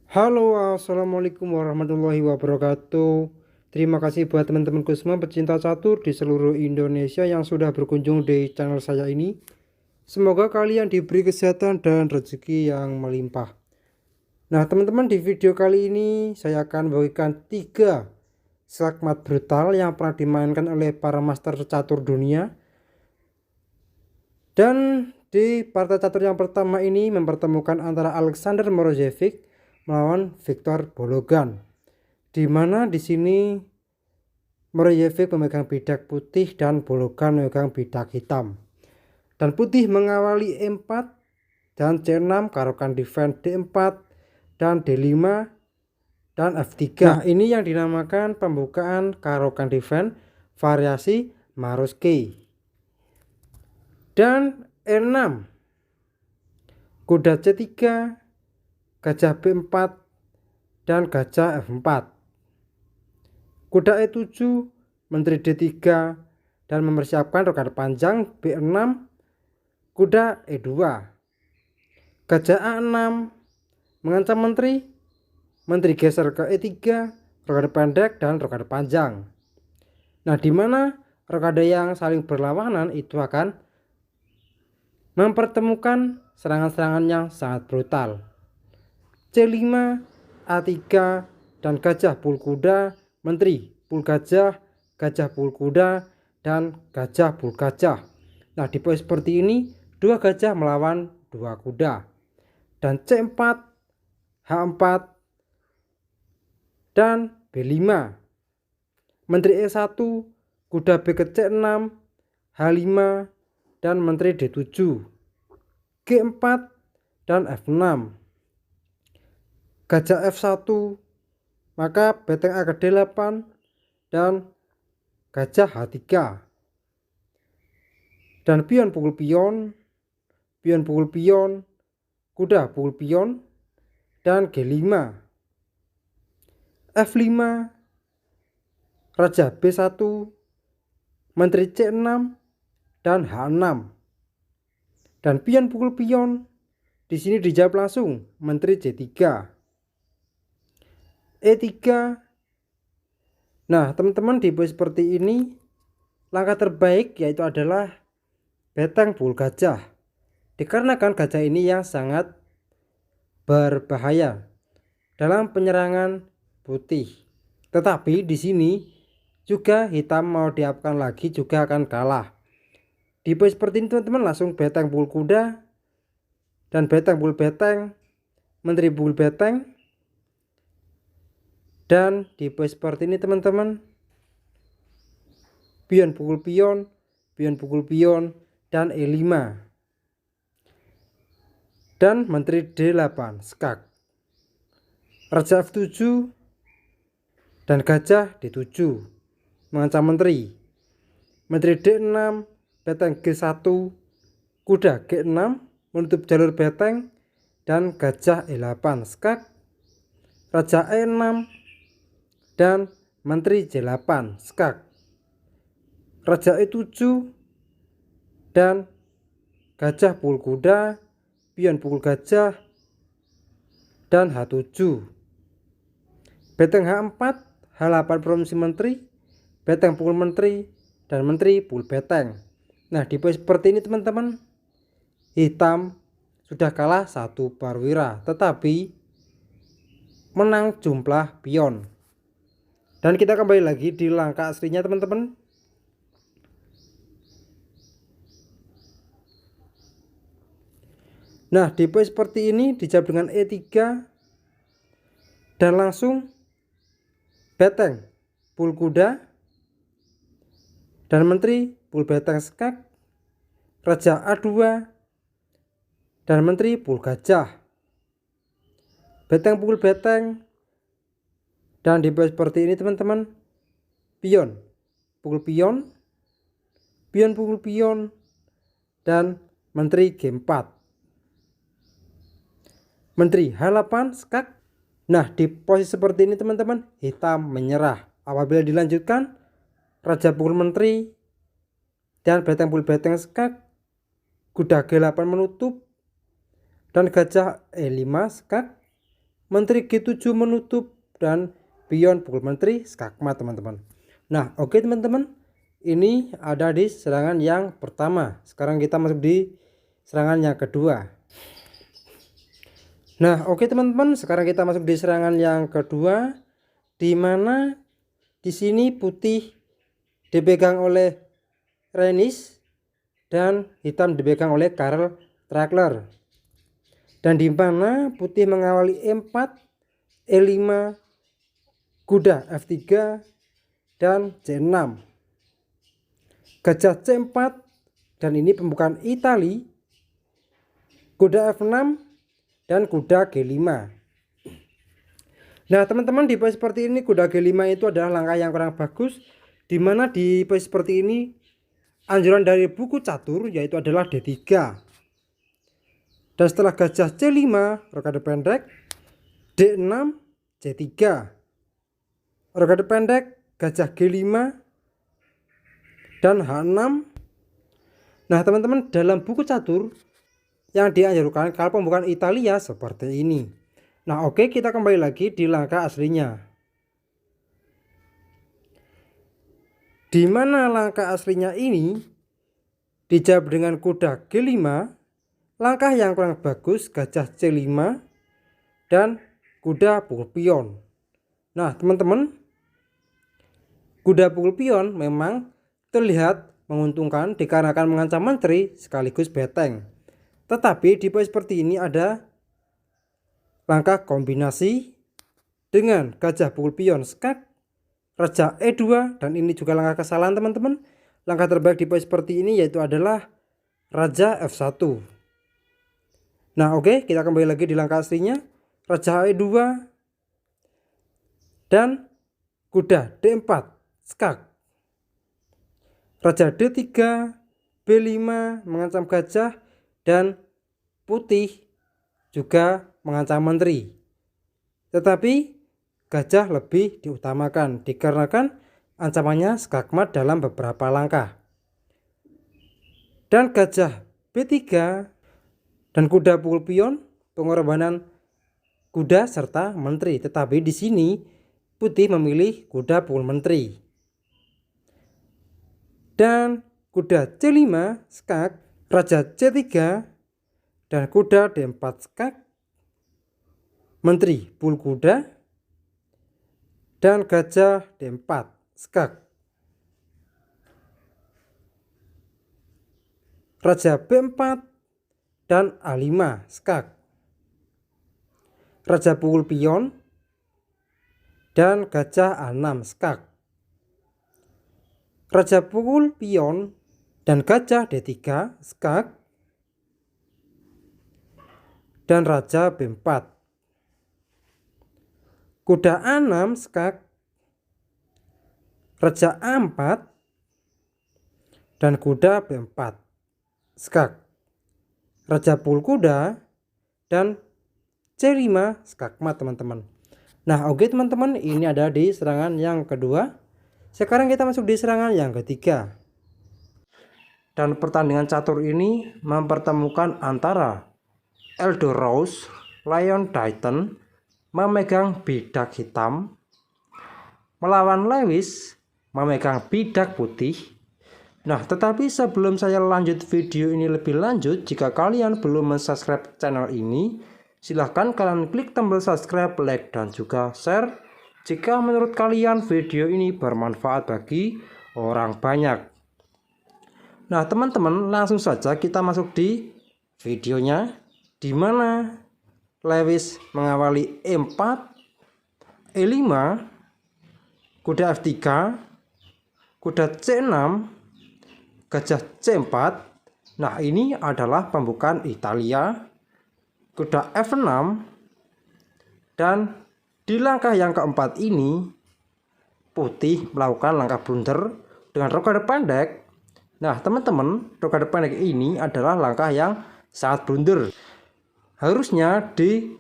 Halo, assalamualaikum warahmatullahi wabarakatuh. Terima kasih buat teman-temanku semua pecinta catur di seluruh Indonesia yang sudah berkunjung di channel saya ini. Semoga kalian diberi kesehatan dan rezeki yang melimpah. Nah, teman-teman, di video kali ini saya akan membagikan 3 skakmat brutal yang pernah dimainkan oleh para master catur dunia. Dan di partai catur yang pertama ini mempertemukan antara Alexander Morozevich melawan Viktor Bologan, di mana di sini Morozevich memegang bidak putih dan Bologan memegang bidak hitam. Dan putih mengawali E4 dan C6, karokan defense D4 dan D5 dan F3. Nah, ini yang dinamakan pembukaan karokan defense variasi Maroski. Dan E6, kuda C3, gajah B4 dan gajah F4. Kuda E7, menteri D3 dan mempersiapkan rokade panjang B6, kuda E2. Gajah A6 mengancam menteri geser ke E3, rokade pendek dan rokade panjang. Nah, di mana rokade yang saling berlawanan itu akan mempertemukan serangan-serangan yang sangat brutal. C5, A3 dan gajah pul kuda, menteri pul gajah, gajah pul kuda dan gajah pul gajah. Nah, di posisi seperti ini 2 gajah melawan 2 kuda. Dan C4, H4 dan B5. Menteri E1, kuda B ke C6, H5 dan menteri D7, G4 dan F6. Gajah F1, maka beteng A ke D8 dan gajah H3. Dan pion pukul pion, pion pukul pion, kuda pukul pion dan G5. F5, raja B1, menteri C6 dan H6. Dan pion pukul pion, di sini dijawab langsung menteri C3. E3. Nah, teman-teman, di posisi seperti ini langkah terbaik yaitu adalah beteng pukul gajah, dikarenakan gajah ini yang sangat berbahaya dalam penyerangan putih. Tetapi di sini juga hitam mau diapakan lagi juga akan kalah. Di posisi seperti ini teman-teman langsung beteng pukul kuda dan beteng pukul beteng, menteri pukul beteng. Dan di posisi seperti ini teman-teman, pion pukul pion, pion pukul pion dan E5. Dan menteri D8 skak, raja F7 dan gajah D7 mengancam menteri. Menteri D6, beteng G1, kuda G6 menutup jalur beteng dan gajah E8 skak, raja E6 dan menteri J8 skak, raja E7 dan gajah pukul kuda, pion pukul gajah dan H7. Beteng H4, H8 promosi menteri, beteng pukul menteri dan menteri pukul beteng. Nah, di posisi seperti ini teman-teman, hitam sudah kalah 1 perwira tetapi menang jumlah pion. Dan kita kembali lagi di langkah aslinya teman-teman. Nah, di posisi seperti ini dijawab dengan E3 dan langsung beteng pul kuda dan menteri pul beteng skak, raja A2 dan menteri pul gajah, beteng pukul beteng. Dan di posisi seperti ini teman-teman, pion pukul pion, pion pukul pion dan menteri G4, menteri H8 skak. Nah, di posisi seperti ini teman-teman, hitam menyerah. Apabila dilanjutkan, raja pukul menteri dan beteng pukul beteng skak, kuda G8 menutup dan gajah E5 skak, Menteri G7 menutup, dan pion pukul menteri skakmat teman-teman. Nah oke teman-teman, ini ada di serangan yang pertama. Sekarang kita masuk di serangan yang kedua. Nah oke teman-teman, sekarang kita masuk di serangan yang kedua, di mana di sini putih dipegang oleh Renis dan hitam dipegang oleh Karl Trakler. Dan di mana putih mengawali E4, E5, kuda F3 dan C6. Gajah C4, dan ini pembukaan Itali, kuda F6 dan kuda G5. Nah teman-teman, di posisi seperti ini kuda G5 itu adalah langkah yang kurang bagus, dimana di posisi seperti ini anjuran dari buku catur yaitu adalah D3. Dan setelah gajah C5, rokade pendek, D6, C3, rokade pendek, gajah G5 dan H6. Nah teman-teman, dalam buku catur yang dianjurkan kalau pembukaan Italia seperti ini. Nah oke, kita kembali lagi di langkah aslinya. Di mana langkah aslinya ini dijawab dengan kuda G5, langkah yang kurang bagus gajah C5 dan kuda pukul pion. Nah teman-teman, kuda pukul pion memang terlihat menguntungkan dikarenakan mengancam menteri sekaligus beteng. Tetapi di posisi seperti ini ada langkah kombinasi dengan gajah pukul pion skak, raja E2, dan ini juga langkah kesalahan teman-teman. Langkah terbaik di posisi seperti ini yaitu adalah raja F1. Nah oke, kita kembali lagi di langkah aslinya, raja E2 dan kuda D4 skak, raja D3, B5 mengancam gajah, dan putih juga mengancam menteri. Tetapi gajah lebih diutamakan dikarenakan ancamannya skakmat dalam beberapa langkah. Dan gajah B3 dan kuda pukul pion pengorbanan kuda serta menteri. Tetapi di sini putih memilih kuda pukul menteri. Dan kuda C5 skak, raja C3 dan kuda D4 skak, menteri pukul kuda, dan gajah D4 skak, raja B4 dan A5 skak, raja pukul pion dan gajah A6 skak, raja pukul pion dan gajah D3 skak, dan raja B4, kuda A6 skak, raja A4 dan kuda B4 skak, raja pukul kuda dan C5 skakmat teman-teman. Nah oke teman-teman, ini ada di serangan yang kedua. Sekarang kita masuk di serangan yang ketiga. Dan pertandingan catur ini mempertemukan antara Eldo Rose, Lion Titan memegang bidak hitam melawan Lewis memegang bidak putih. Nah tetapi sebelum saya lanjut video ini lebih lanjut, jika kalian belum subscribe channel ini, silahkan kalian klik tombol subscribe, like, dan juga share jika menurut kalian video ini bermanfaat bagi orang banyak. Nah teman-teman, langsung saja kita masuk di videonya, di mana Lewis mengawali E4, E5, kuda F3, kuda C6, gajah C4. Nah ini adalah pembukaan Italia, kuda F6, dan di langkah yang keempat ini putih melakukan langkah blunder dengan rokade pendek. Nah teman-teman, rokade pendek ini adalah langkah yang sangat blunder. Harusnya di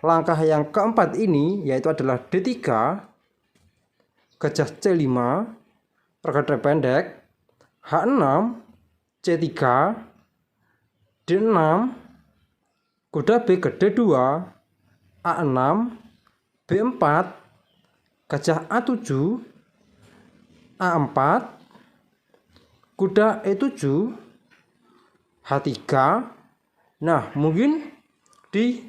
langkah yang keempat ini yaitu adalah D3, gajah C5, rokade pendek, H6, C3, D6, kuda B ke D2, A6, B4, gajah A7, A4, kuda E7, H3. Nah, mungkin di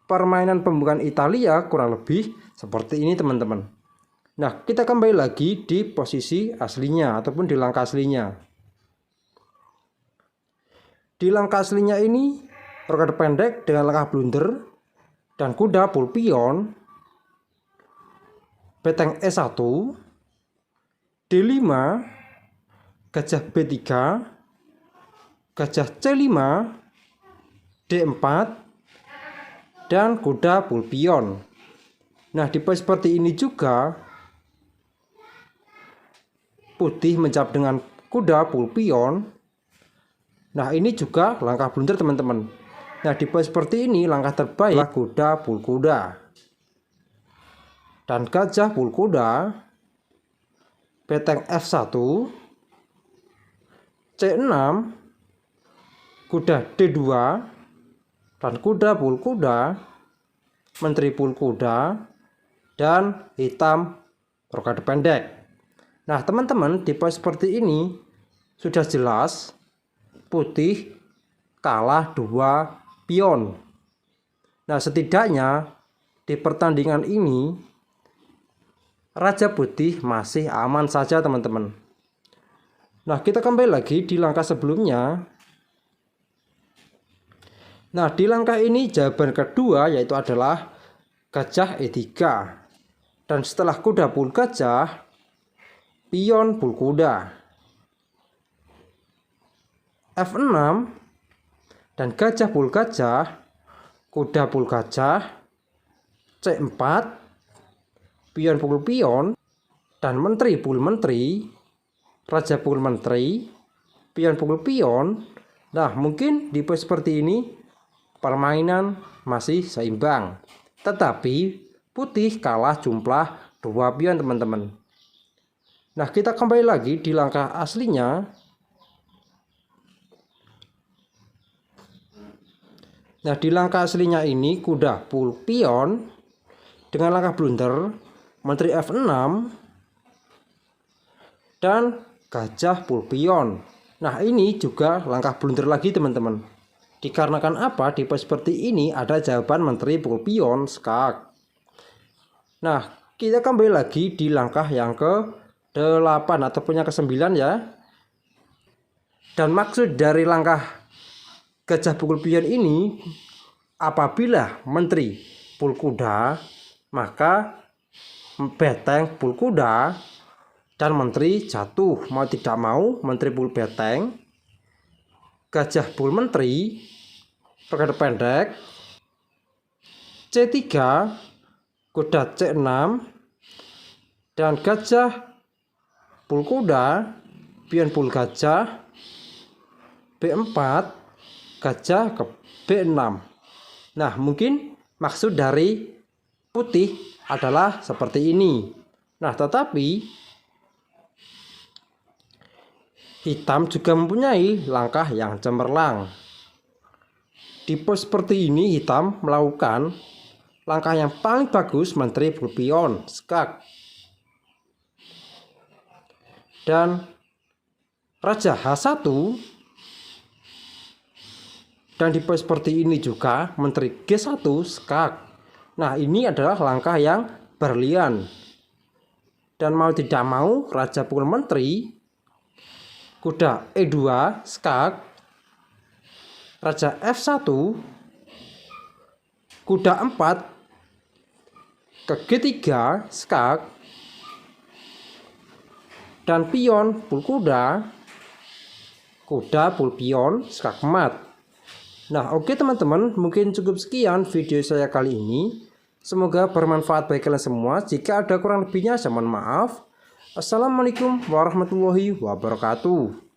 permainan pembukaan Italia kurang lebih seperti ini teman-teman. Nah, kita kembali lagi di posisi aslinya ataupun di langkah aslinya. Di langkah aslinya ini rokade pendek dengan langkah blunder dan kuda full pion, beteng E1, D5, gajah B3, gajah C5, D4, dan kuda full pion. Nah, di posisi seperti ini juga putih menjawab dengan kuda full pion. Nah, ini juga langkah blunder teman-teman. Nah, di posisi seperti ini langkah terbaik kuda full kuda dan gajah full kuda, beteng F1, C6, kuda D2, dan kuda full kuda, menteri full kuda, dan hitam rokade pendek. Nah, teman-teman, di posisi seperti ini sudah jelas putih kalah 2 pion. Nah, setidaknya di pertandingan ini Raja Putih masih aman saja teman-teman. Nah, kita kembali lagi di langkah sebelumnya. Nah, di langkah ini jawaban kedua yaitu adalah gajah E3. Dan setelah kuda full gajah, pion full kuda, F6, dan gajah full gajah, kuda full gajah, C4, pion full pion, dan menteri full menteri, raja full menteri, pion full pion. Nah, mungkin di posisi seperti ini permainan masih seimbang, tetapi putih kalah jumlah 2 pion teman-teman. Nah, kita kembali lagi di langkah aslinya. Nah, di langkah aslinya ini kuda full pion dengan langkah blunder, menteri F6, dan gajah full pion. Nah, ini juga langkah blunder lagi teman-teman. Dikarenakan apa? Di posisi seperti ini ada jawaban menteri full pion skak. Nah, kita kembali lagi di langkah yang ke-8 ataupun yang ke-9 ya. Dan maksud dari langkah gajah full pion ini, apabila menteri full kuda, maka beteng full kuda dan menteri jatuh. Mau tidak mau menteri full beteng, gajah full menteri, rokade pendek, C3, kuda C6, dan gajah full kuda, pion full gajah, B4, gajah ke B6. Nah, mungkin maksud dari putih adalah seperti ini. Nah, tetapi hitam juga mempunyai langkah yang cemerlang. Di pos seperti ini hitam melakukan langkah yang paling bagus, menteri full pion skak. Dan raja H1. Dan di pos seperti ini juga menteri G1 skak. Nah, ini adalah langkah yang berlian. Dan mau tidak mau raja full menteri, kuda E2 skak, raja F1, kuda 4 ke G3 skak, dan pion full kuda, kuda full pion skak mat. Nah, oke teman-teman, mungkin cukup sekian video saya kali ini. Semoga bermanfaat bagi kalian semua. Jika ada kurang lebihnya, saya mohon maaf. Assalamualaikum warahmatullahi wabarakatuh.